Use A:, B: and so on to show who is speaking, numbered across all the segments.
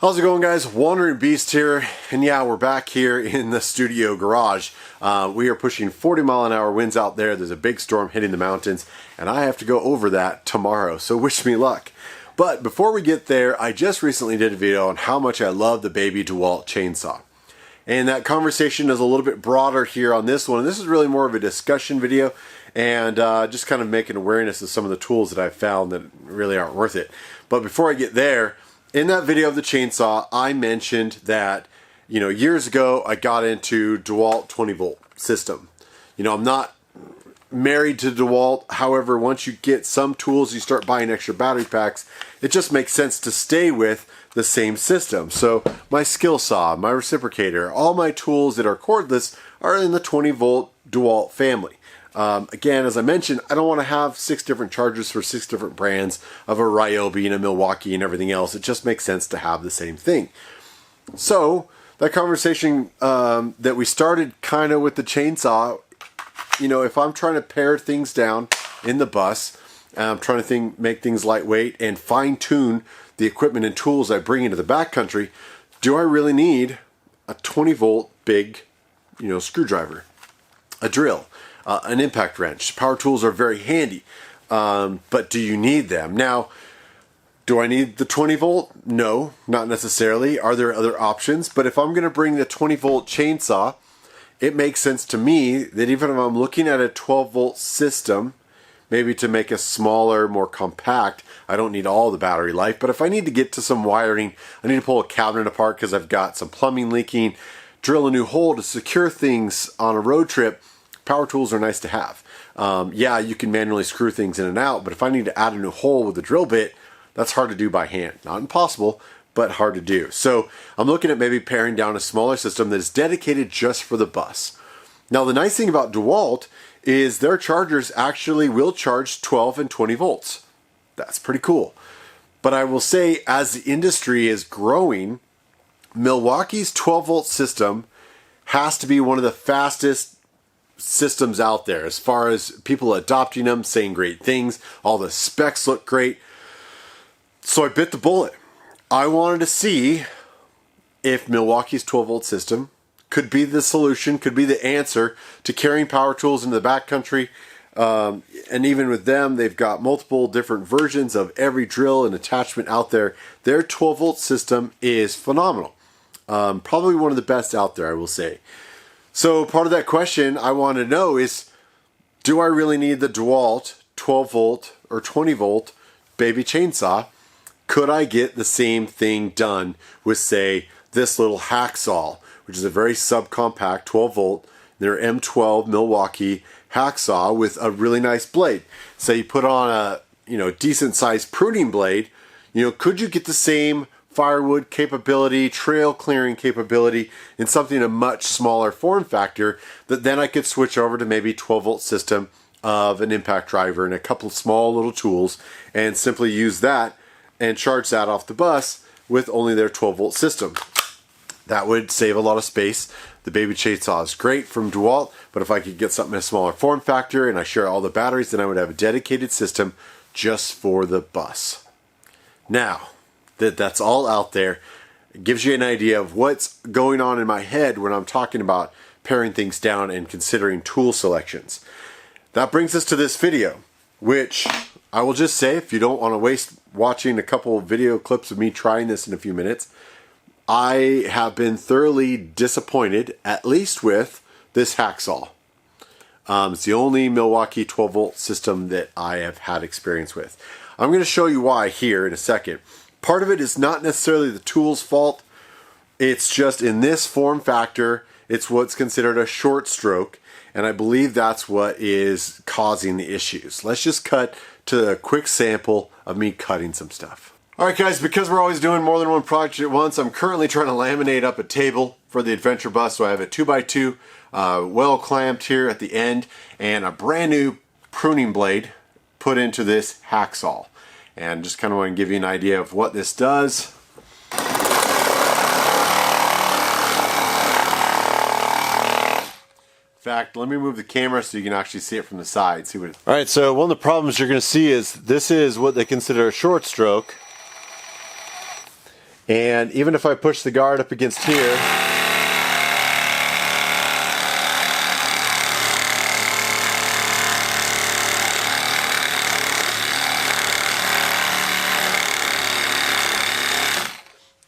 A: How's it going, guys? Wandering Beast here, and yeah, we're back here in the studio garage. We are pushing 40-mile-an-hour winds out there. There's a big storm hitting the mountains, and I have to go over that tomorrow, so wish me luck. But before we get there, I just recently did a video on how much I love the baby DeWalt chainsaw. And that conversation is a little bit broader here on this one, and this is really more of a discussion video, and just kind of making awareness of some of the tools that I've found that really aren't worth it. But before I get there, in that video of the chainsaw, I mentioned that, years ago I got into DeWalt 20-volt system. I'm not married to DeWalt. However, once you get some tools, you start buying extra battery packs, it just makes sense to stay with the same system. So my skill saw, my reciprocator, all my tools that are cordless are in the 20-volt DeWalt family. Again, as I mentioned, I don't want to have 6 different chargers for 6 different brands of a Ryobi and a Milwaukee and everything else. It just makes sense to have the same thing. So that conversation that we started kind of with the chainsaw, if I'm trying to pare things down in the bus, I'm trying to make things lightweight and fine tune the equipment and tools I bring into the backcountry, do I really need a 20-volt big, screwdriver, a drill? An impact wrench? Power tools are very handy, but do you need them? Now, do I need the 20 volt? No, not necessarily. Are there other options? But if I'm going to bring the 20 volt chainsaw, it makes sense to me that even if I'm looking at a 12 volt system, maybe to make a smaller, more compact, I don't need all the battery life, but if I need to get to some wiring, I need to pull a cabinet apart because I've got some plumbing leaking, drill a new hole to secure things on a road trip, power tools are nice to have. Yeah, you can manually screw things in and out, but if I need to add a new hole with a drill bit, that's hard to do by hand. Not impossible, but hard to do. So I'm looking at maybe paring down a smaller system that is dedicated just for the bus. Now, the nice thing about DeWalt is their chargers actually will charge 12 and 20 volts. That's pretty cool. But I will say, as the industry is growing, Milwaukee's 12 volt system has to be one of the fastest systems out there as far as people adopting them, saying great things. All the specs look great. So I bit the bullet. I wanted to see if Milwaukee's 12 volt system could be the solution, could be the answer to carrying power tools into the backcountry. And even with them, they've got multiple different versions of every drill and attachment out there. Their 12 volt system is phenomenal. Probably one of the best out there, I will say. So part of that question I want to know is, do I really need the DeWalt 12 volt or 20 volt baby chainsaw? Could I get the same thing done with, say, this little Hacksaw, which is a very subcompact 12 volt, their M12 Milwaukee Hacksaw with a really nice blade? Say you put on a decent sized pruning blade, could you get the same firewood capability, trail clearing capability in something a much smaller form factor that then I could switch over to maybe 12 volt system of an impact driver and a couple of small little tools and simply use that and charge that off the bus with only their 12 volt system. That would save a lot of space. The baby chainsaw is great from DeWalt, but if I could get something in a smaller form factor and I share all the batteries, then I would have a dedicated system just for the bus. Now, that's all out there. It gives you an idea of what's going on in my head when I'm talking about paring things down and considering tool selections. That brings us to this video, which I will just say, if you don't want to waste watching a couple of video clips of me trying this in a few minutes, I have been thoroughly disappointed, at least with this Hacksaw. It's the only Milwaukee 12 volt system that I have had experience with. I'm going to show you why here in a second. Part of it is not necessarily the tool's fault. It's just in this form factor, it's what's considered a short stroke, and I believe that's what is causing the issues. Let's just cut to a quick sample of me cutting some stuff. Alright guys, because we're always doing more than one project at once, I'm currently trying to laminate up a table for the adventure bus. So I have a 2x2 well clamped here at the end and a brand new pruning blade put into this Hacksaw. And just kind of want to give you an idea of what this does. In fact, let me move the camera so you can actually see it from the side. Alright, so one of the problems you're going to see is this is what they consider a short stroke. And even if I push the guard up against here,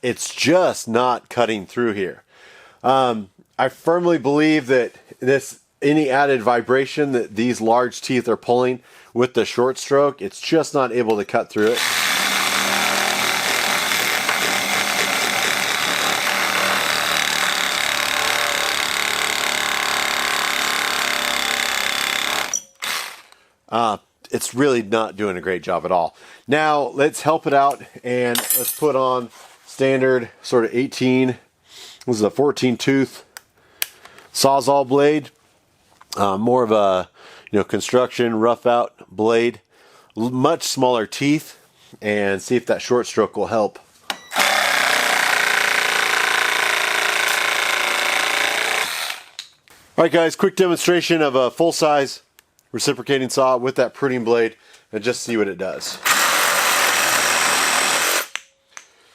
A: it's just not cutting through here. I firmly believe that any added vibration that these large teeth are pulling with the short stroke, it's just not able to cut through it. It's really not doing a great job at all. Now let's help it out and let's put on standard sort of 18. This is a 14 tooth Sawzall blade, more of a construction rough out blade, much smaller teeth, and see if that short stroke will help. All right, guys, quick demonstration of a full size reciprocating saw with that pruning blade, and just see what it does.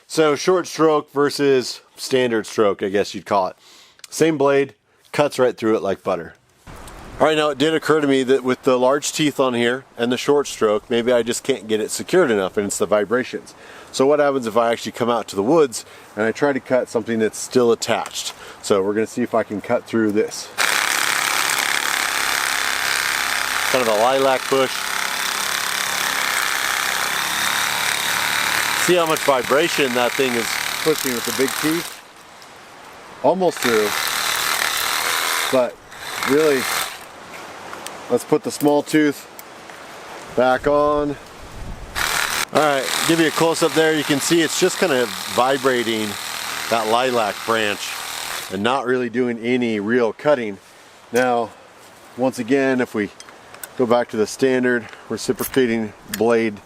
A: So short stroke versus standard stroke, I guess you'd call it. Same blade, cuts right through it like butter. All right, now it did occur to me that with the large teeth on here and the short stroke, maybe I just can't get it secured enough, and it's the vibrations. So what happens if I actually come out to the woods and I try to cut something that's still attached? So we're going to see if I can cut through this. Kind of a lilac bush. See how much vibration that thing is pushing with the big teeth? Almost through. But really, let's put the small tooth back on. Alright, give you a close up there. You can see it's just kind of vibrating that lilac branch and not really doing any real cutting. Now, once again, if we go back to the standard reciprocating blade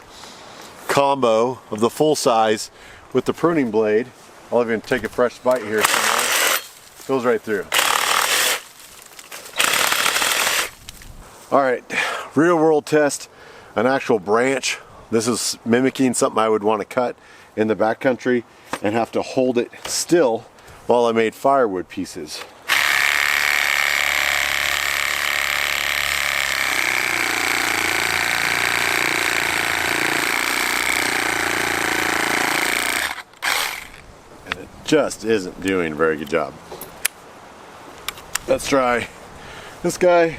A: combo of the full size with the pruning blade, I'll even take a fresh bite here somewhere. Goes right through. Alright, real world test, an actual branch. This is mimicking something I would want to cut in the backcountry and have to hold it still while I made firewood pieces. And it just isn't doing a very good job. Let's try this guy.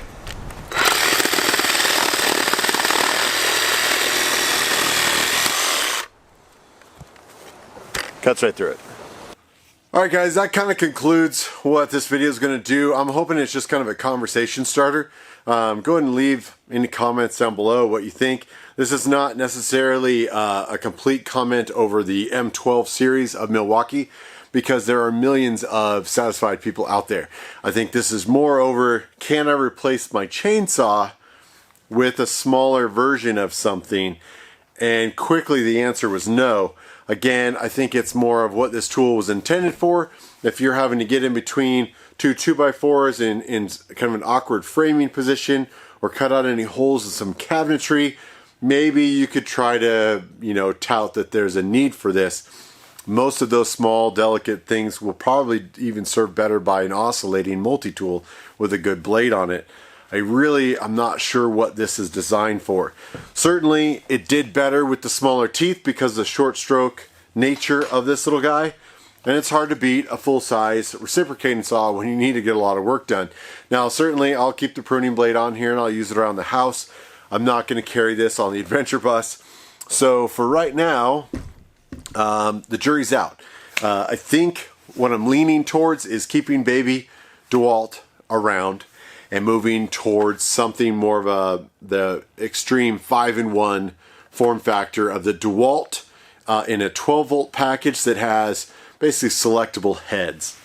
A: Cuts right through it. Alright guys, that kind of concludes what this video is going to do. I'm hoping it's just kind of a conversation starter. Go ahead and leave any comments down below what you think. This is not necessarily a complete comment over the M12 series of Milwaukee, because there are millions of satisfied people out there. I think this is more over, can I replace my chainsaw with a smaller version of something? And quickly the answer was no. Again, I think it's more of what this tool was intended for. If you're having to get in between two 2x4s in kind of an awkward framing position, or cut out any holes in some cabinetry, maybe you could try to, tout that there's a need for this. Most of those small, delicate things will probably even serve better by an oscillating multi-tool with a good blade on it. I'm not sure what this is designed for. Certainly, it did better with the smaller teeth because of the short stroke nature of this little guy. And it's hard to beat a full-size reciprocating saw when you need to get a lot of work done. Now, certainly, I'll keep the pruning blade on here and I'll use it around the house. I'm not going to carry this on the adventure bus. So for right now, the jury's out. I think what I'm leaning towards is keeping baby DeWalt around and moving towards something more of the extreme 5-in-1 form factor of the DeWalt in a 12-volt package that has basically selectable heads.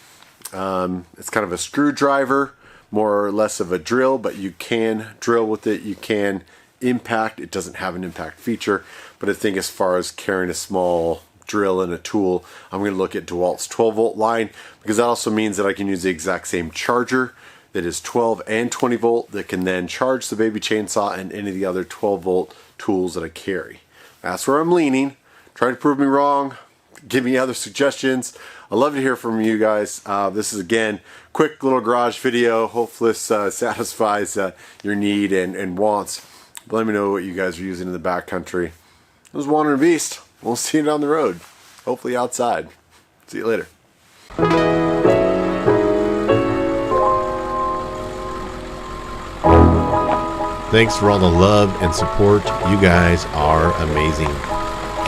A: It's kind of a screwdriver, more or less of a drill, but you can drill with it, you can impact. It doesn't have an impact feature, but I think as far as carrying a small drill and a tool, I'm going to look at DeWalt's 12-volt line, because that also means that I can use the exact same charger that is 12 and 20 volt that can then charge the baby chainsaw and any of the other 12 volt tools that I carry. That's where I'm leaning. Try to prove me wrong. give me other suggestions. I'd love to hear from you guys. This is, again, quick little garage video. Hopefully this satisfies your need and wants. But let me know what you guys are using in the backcountry. It was Wandering Beast. We'll see you down the road. Hopefully outside. See you later.
B: Thanks for all the love and support. You guys are amazing.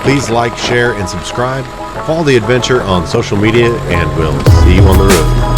B: Please like, share, and subscribe. Follow the adventure on social media, and we'll see you on the road.